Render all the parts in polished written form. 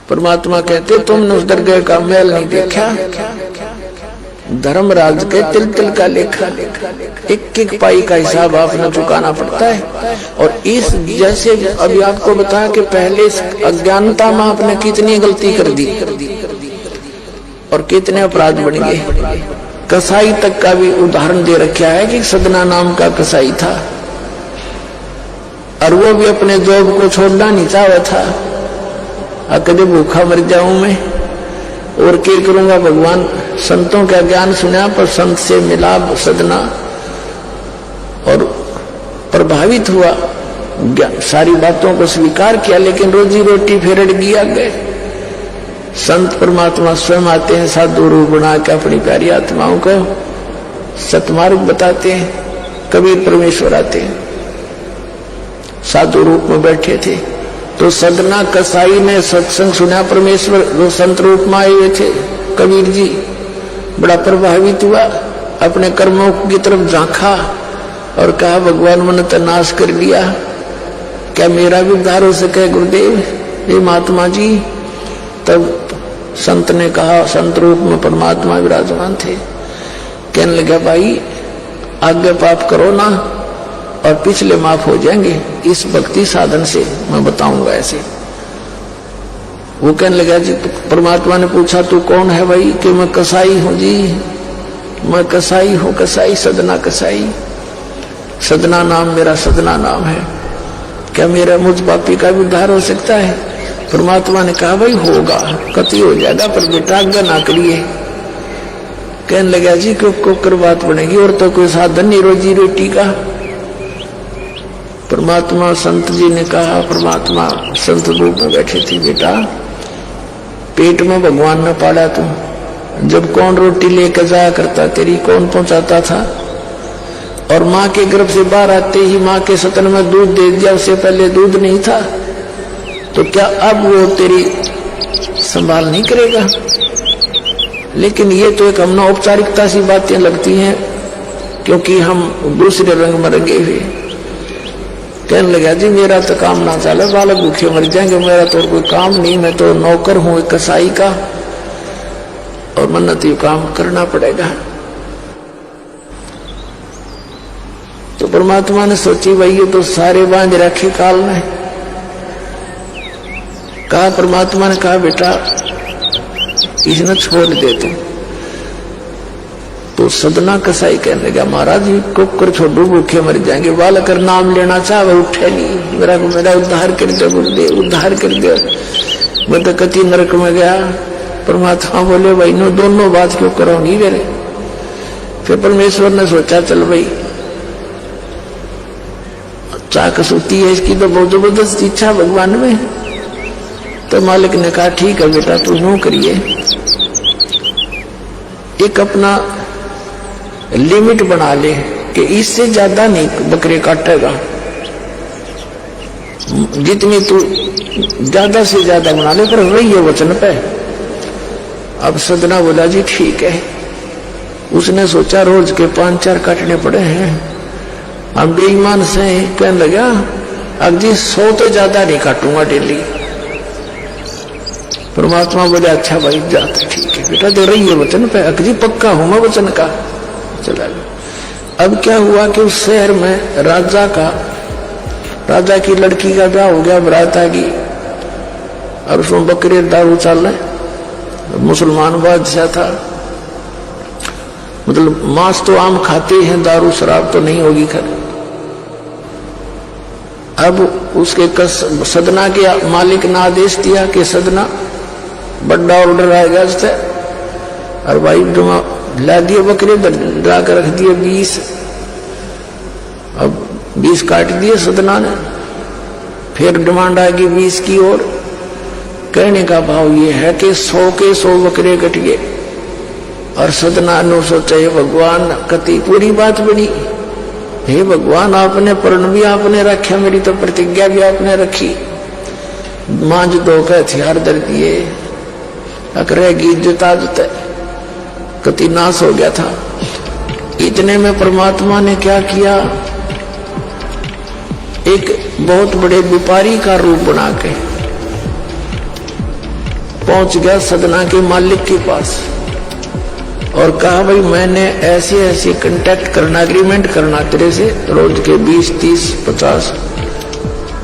परमात्मा कहते तुमने उस दरगाह का महल नहीं देखा, धर्मराज के तिल तिल का लेखा, एक एक पाई का हिसाब आपने चुकाना पड़ता है। और इस जैसे अभी आपको बताया कि पहले इस अज्ञानता में आपने कितनी गलती कर दी और कितने अपराध बढ़ गए। कसाई तक का भी उदाहरण दे रखा है कि सदना नाम का कसाई था और वो भी अपने जॉब को छोड़ना नहीं चाहता था। कदे भूखा मर जाऊं मैं और क्या करूंगा, भगवान संतों का ज्ञान सुना पर संत से मिला सदना और प्रभावित हुआ, सारी बातों को स्वीकार किया, लेकिन रोजी रोटी फिर अड़ गया गए। संत परमात्मा स्वयं आते हैं साधु रूप बना के अपनी प्यारी आत्माओं को सतमार्ग बताते हैं। कबीर परमेश्वर आते हैं, साधु रूप में बैठे थे तो सदना कसाई ने सत्संग सुना, परमेश्वर जो संत रूप में आए हुए थे कबीर जी, बड़ा प्रभावित हुआ, अपने कर्मों की तरफ झांका और कहा भगवान मैंने तो नाश कर लिया, क्या मेरा भी उद्धार हो सके गुरुदेव, हे महात्मा जी। तब संत ने कहा, संत रूप में परमात्मा विराजमान थे, कहने लगा भाई आगे पाप करो ना और पिछले माफ हो जाएंगे, इस भक्ति साधन से मैं बताऊंगा ऐसे। वो कहने लगा जी, परमात्मा ने पूछा तू कौन है भाई, कि मैं कसाई हूं जी, मैं कसाई हूं, कसाई सदना कसाई, सदना नाम मेरा सदना नाम है, क्या मेरा मुझ पापी का भी उद्धार हो सकता है। परमात्मा ने कहा भाई होगा, कति हो जाएगा, पर बेटा आज्ञा ना करिए। कहने लगा जी को कर बात बनेगी और तो कोई साधन नहीं रोजी रोटी का। परमात्मा संत जी ने कहा, परमात्मा संत रूप में बैठे थे, बेटा पेट में भगवान ने पाला तू, जब कौन रोटी लेकर जाया करता तेरी, कौन पहुंचाता था, और माँ के गर्भ से बाहर आते ही माँ के सतन में दूध दे दिया, उससे पहले दूध नहीं था, तो क्या अब वो तेरी संभाल नहीं करेगा। लेकिन ये तो एक हमने औपचारिकता सी बातें लगती हैं क्योंकि हम दूसरे रंग में रंगे हुए। कहने लगा जी मेरा तो काम ना चले, बालक भूखे मर जाएंगे, मेरा तो कोई काम नहीं, मैं तो नौकर हूं कसाई का और मन्नत ये काम करना पड़ेगा। तो परमात्मा ने सोची भाई ये तो सारे बांध रखे काल में। कहा, परमात्मा ने कहा बेटा इसने छोड़ दे तू। तो सदना कसाई कहने लगा महाराज जी कुकर छोड़ो भूखे मर जाएंगे, बालक नाम लेना चाहे उठे नहीं, मेरा उद्धार कर दे गुरुदेव, उद्धार कर दे, मैं तो कति नरक में गया। परमात्मा बोले भाई नो दोनों बात क्यों करोगी मेरे। फिर परमेश्वर ने सोचा चल भाई चाकस होती है इसकी तो बहुत जबरदस्त इच्छा भगवान में। तो मालिक ने कहा ठीक है बेटा तू यूं करिए, एक अपना लिमिट बना ले कि इससे ज्यादा नहीं बकरे काटेगा, जितनी तू ज्यादा से ज्यादा बना ले, पर वही है वचन पे। अब सदना बोला जी ठीक है। उसने सोचा रोज के 5-4 काटने पड़े हैं, हम बेईमान से। कहने लगा अब जी 100 तो ज्यादा नहीं काटूंगा डेली। परमात्मा बोले अच्छा भाई जाते ठीक है बेटा, दे रही है वचन पे, अकजी पक्का हूं मैं वचन का। चला गया। अब क्या हुआ कि उस शहर में राजा की लड़की का ब्याह हो गया, बारात आ गई और उसमें बकरे दारू चल रहे। मुसलमान बादशाह था, मतलब मांस तो आम खाते हैं, दारू शराब तो नहीं होगी खैर। अब उसके सदना के मालिक ने आदेश दिया कि सदना बड़ा ऑर्डर आएगा इससे, और भाई ला दिए बकरे ला कर रख दिए 20। अब 20 काट दिए सदना ने, फिर डिमांड आएगी 20 की और। कहने का भाव ये है कि 100 के 100 बकरे कट गए और सदना ने सोचा हे भगवान कति पूरी बात बनी, हे भगवान आपने प्रण भी आपने रखा, मेरी तो प्रतिज्ञा भी आपने रखी, मांझ दो के हथियार दर दिए, अकरेगी जुता जुते, कति नाश हो गया था। इतने में परमात्मा ने क्या किया, एक बहुत बड़े व्यापारी का रूप बना के पहुंच गया सदना के मालिक के पास और कहा भाई मैंने ऐसे ऐसे कांटेक्ट करना, एग्रीमेंट करना तेरे से, रोज के 20, 30, 50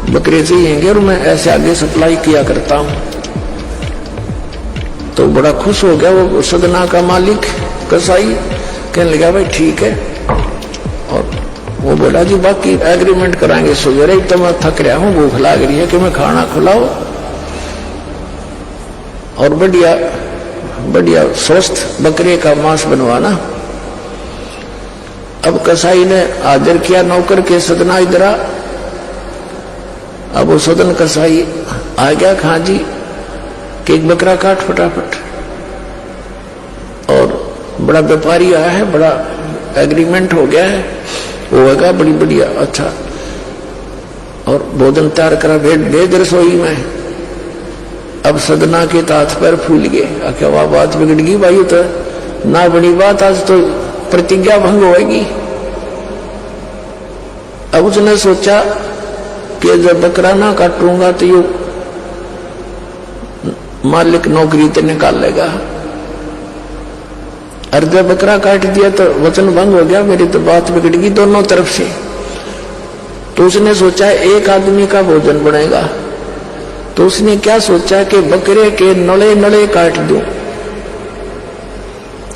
बकरे चाहिए और मैं ऐसे आगे सप्लाई किया करता हूं। तो बड़ा खुश हो गया वो सदना का मालिक कसाई, कहने लगा भाई ठीक है। और वो बोला जी बाकी एग्रीमेंट कराएंगे सवेरे, तो मैं थक रहा हूं, भूख लग रही है कि मैं खाना खिलाओ और बढ़िया बढ़िया स्वस्थ बकरे का मांस बनवाना। अब कसाई ने आदर किया नौकर के, सदना इधर आ। अब वो सदन कसाई आ गया, खां जी कि एक बकरा काट फटाफट। और बड़ा व्यापारी आया है, बड़ा एग्रीमेंट हो गया है, वो होगा बड़ी बढ़िया अच्छा। और भोजन तैयार करा, भेज रसोई में। अब सदना के हाथ पैर फूल गए, क्या वह बात बिगड़ गई भाई, तो ना बड़ी बात, आज तो प्रतिज्ञा भंग होगी। अब उसने सोचा कि जब बकरा ना काटूंगा तो ये मालिक नौकरी तो निकालेगा, और जब बकरा काट दिया तो वचन भंग हो गया, मेरी तो बात बिगड़ गई दोनों तरफ से। तो उसने सोचा एक आदमी का भोजन बनेगा, तो उसने क्या सोचा कि बकरे के नले नले काट दूं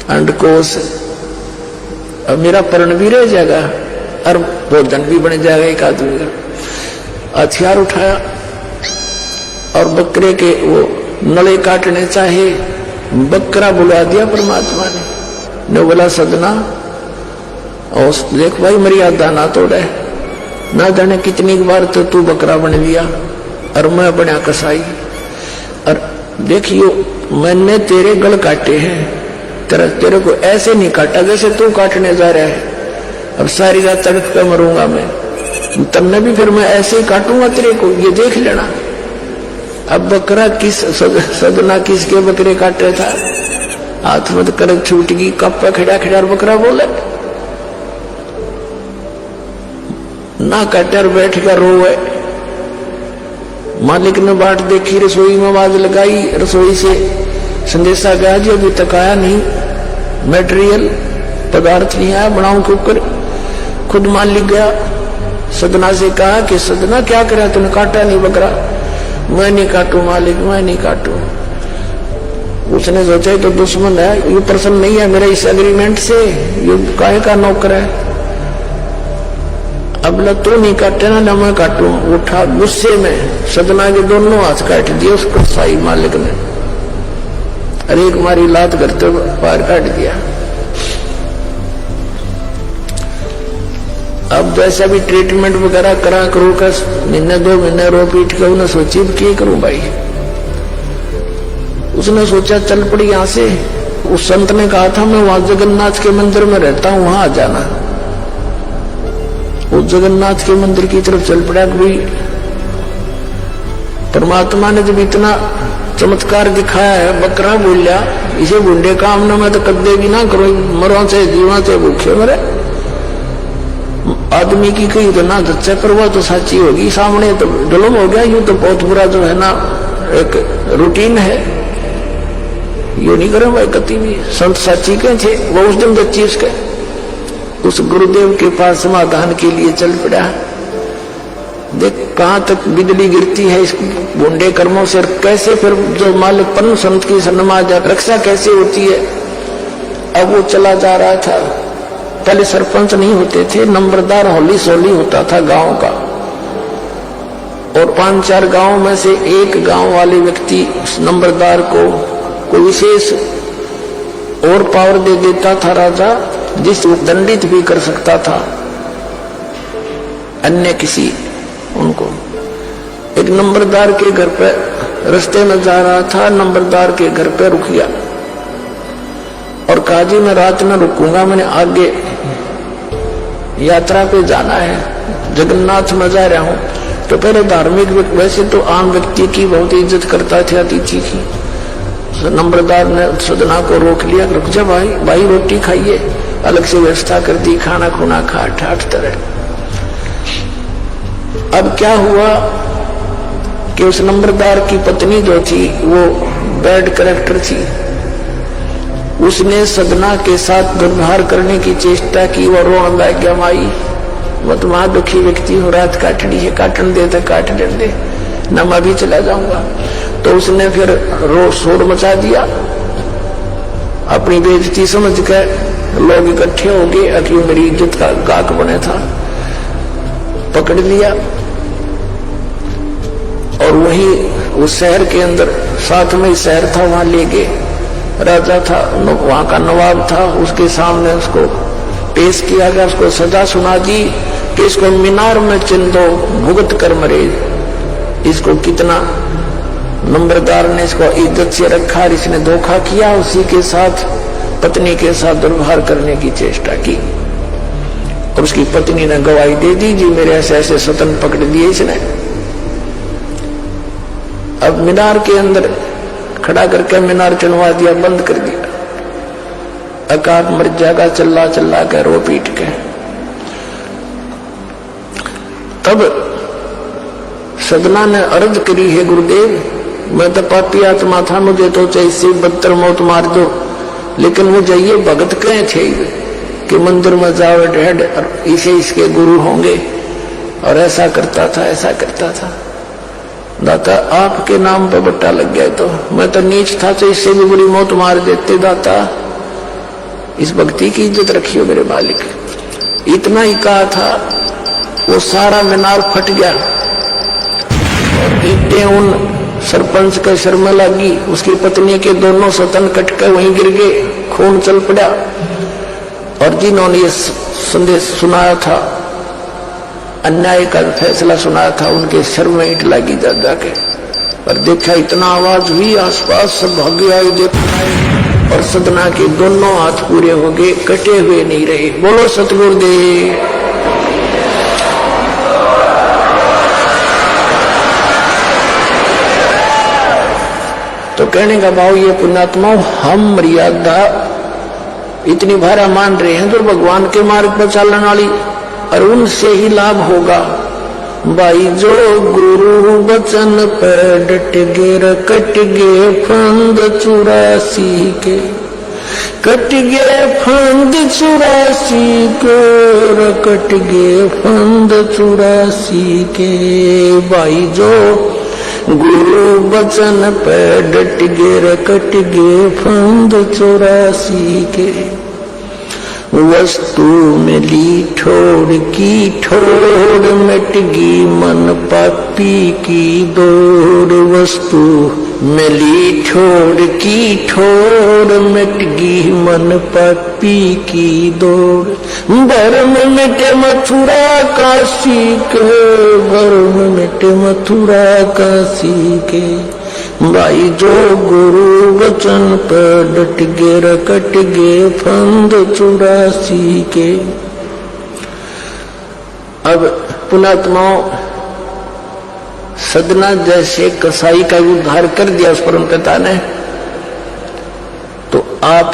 अंडकोश, अब मेरा पर्ण भी रह जाएगा और भोजन भी बन जाएगा एक आदमी का। हथियार उठाया और बकरे के वो नले काटने चाहे, बकरा बुला दिया परमात्मा ने बोला सदना और देख भाई मर्यादा ना तोड़े, ना जाने कितनी बार तो तू बकरा बन लिया और मैं बना कसाई। और देखियो मैंने तेरे गल काटे हैं, तेरे को ऐसे नहीं काटा जैसे तू काटने जा रहा है। अब सारी रात तड़प कर मरूंगा मैं, तब भी फिर मैं ऐसे ही काटूंगा तेरे को, ये देख लेना। अब बकरा किस सदना किसके बकरे काटे था, हाथ मत कर छूट गई, कप पे खड़ा खड़ा बकरा बोले ना काटे, बैठ कर रोए। मालिक ने बाट देखी, रसोई में आवाज लगाई, रसोई से संदेशा गया जी अभी तक आया नहीं, मटेरियल पदार्थ नहीं आया, बनाऊं क्यों कर। खुद मालिक गया, सदना से कहा कि सदना क्या करे, तूने काटा नहीं बकरा। मैं नहीं काटू मालिक, मैं नहीं काटू। उसने सोचा तो दुश्मन है, ये प्रसन्न नहीं है मेरे इस एग्रीमेंट से, ये काहे का नौकर है। अब ल तू नहीं काटे ना मैं काटू। उठा गुस्से में सदना के दोनों हाथ काट दिए उसको साई मालिक ने, अरे एक मारी लात करते पार काट दिया। अब जैसा भी ट्रीटमेंट वगैरह करा करो का, महीने 2 महीने रो पीट के उन्हें सोची क्या करूं भाई। उसने सोचा चल पड़ी यहां से। उस संत ने कहा था मैं वहां जगन्नाथ के मंदिर में रहता हूं, वहां आ जाना। उस जगन्नाथ के मंदिर की तरफ चल पड़ा। कोई परमात्मा ने जब इतना चमत्कार दिखाया है, बकरा बोलिया इसे बुंडे काम ना मैं तो कदे भी ना करो, मरो से जीवा से भूखे मरे। आदमी की कही तो ना सच्चा पर वो तो सच्ची होगी, सामने तो जुल्म हो गया। यूं तो बहुत बुरा जो है ना एक रूटीन है, यो नहीं करे भाई कति भी। संत साची के थे वो उस दिन बच्ची उसके उस गुरुदेव के पास समाधान के लिए चल पड़ा। देख कहां तक बिजली गिरती है इस गुंडे कर्मों से, कैसे फिर जो मालिक परम संत की सन्मार्ग रक्षा कैसे होती है। अब वो चला जा रहा था, पहले सरपंच नहीं होते थे, नंबरदार होली सोली होता था गांव का, और 5-4 गांव में से एक गांव वाले व्यक्ति उस नंबरदार को कोई विशेष और पावर दे देता था राजा, जिस दंडित भी कर सकता था अन्य किसी उनको। एक नंबरदार के घर पे रास्ते में जा रहा था, नंबरदार के घर पे रुक गया और कहा जी मैं रात में रुकूंगा, मैंने आगे यात्रा पे जाना है, जगन्नाथ में जा रहा हूं। तो पहले धार्मिक वैसे तो आम व्यक्ति की बहुत इज्जत करता था अतिथि की। नंबरदार ने सदना को रोक लिया, रुक जा भाई, भाई रोटी खाइए, अलग से व्यवस्था कर दी, खाना खुना खा ठाठ तरह। अब क्या हुआ कि उस नंबरदार की पत्नी जो थी वो बैड कैरेक्टर थी। उसने सदना के साथ दुर्व्यवहार करने की चेष्टा की। वह रोने लग गया, माई मत महा दुखी व्यक्ति हो, रात काटनी है, काटन दे तो काट दे, न मैं भी चला जाऊंगा। तो उसने फिर रो शोर मचा दिया। अपनी बेइज्जती समझ कर लोग इकट्ठे हो गए, अक्यों मेरी इज्जत का गाक बने था, पकड़ लिया और वही उस शहर के अंदर, साथ में शहर था, वहां ले गए। राजा था, वहां का नवाब था, उसके सामने उसको पेश किया गया। उसको सजा सुना दी कि इसको मीनार में चिन दो, भुगत कर मरे। इसको कितना नंबरदार ने इसको इज्जत से रखा, इसने धोखा किया, उसी के साथ पत्नी के साथ दुर्व्यवहार करने की चेष्टा की। और उसकी पत्नी ने गवाही दे दी, जी मेरे ऐसे ऐसे सतन पकड़ दिए इसने। अब मीनार के अंदर खड़ा करके मीनार चढ़वा दिया, बंद कर दिया। अकाब मर जाएगा चिल्ला चिल्ला के, रो पीट के। तब सदना ने अर्ज करी, है गुरुदेव मैं तो पापी आत्मा था, मुझे तो इससे बदतर मौत मार दो, लेकिन मुझे ये भगत कहे थे कि मंदिर में जाओ ढेड इसे इसके गुरु होंगे, और ऐसा करता था ऐसा करता था। दाता आपके नाम पर बट्टा लग गया, तो मैं तो नीच था, तो इससे भी बुरी मौत मार देते। दाता इस भक्ति की इज्जत रखियो मेरे मालिक। इतना ही कहा था, वो सारा मीनार फट गया और ईंटें उन सरपंच के सर में लगी। उसकी पत्नी के दोनों सतन कट के वहीं गिर गए, खून चल पड़ा। और जिन्होंने ये संदेश सुनाया था, अन्याय का फैसला सुनाया था, उनके सर में ईंट लगी जा जाके। और देखा इतना आवाज हुई, आसपास सब भागे आए देखा, और सदना के दोनों हाथ पूरे हो गए, कटे हुए नहीं रहे। बोलो सतगुरुदेव। तो कहने का भाव ये पुण्यात्मा, हम मर्यादा इतनी भारा मान रहे हैं जो भगवान के मार्ग पर चलने वाली, और उनसे ही लाभ होगा। भाई जो गुरु वचन पर डट गे, कट गे फंद 84 के, कट गे फंद 84 के, कट गे फंद 84 के। भाई जो गुरु वचन पे डट गे, कट गे फंद 84 के। वस्तु मिली ठोड़ की ठोड़, मिट गई मन पापी की दौड़। वस्तु मिली ठोड़ की ठोड़, मिट गई मन पापी की दौड़। भरम मिटे मथुरा काशी के, भरम मिटे मथुरा काशी के। भाई जो गुरु वचन पर डट गे, कट गे फंद 84 के। अब पुणात्माओं, सदना जैसे कसाई का उद्धार कर दिया उस परम पिता ने, तो आप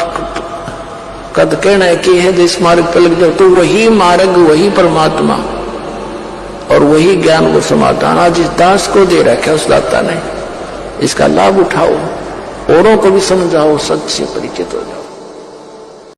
कद कहना है कि है जिस मार्ग पर लग जाओ, तो वही मार्ग, वही परमात्मा और वही ज्ञान, वो समाधान आज इस दास को दे रखा है उस दाता ने। इसका लाभ उठाओ, औरों को भी समझाओ, सच से परिचित हो जाओ।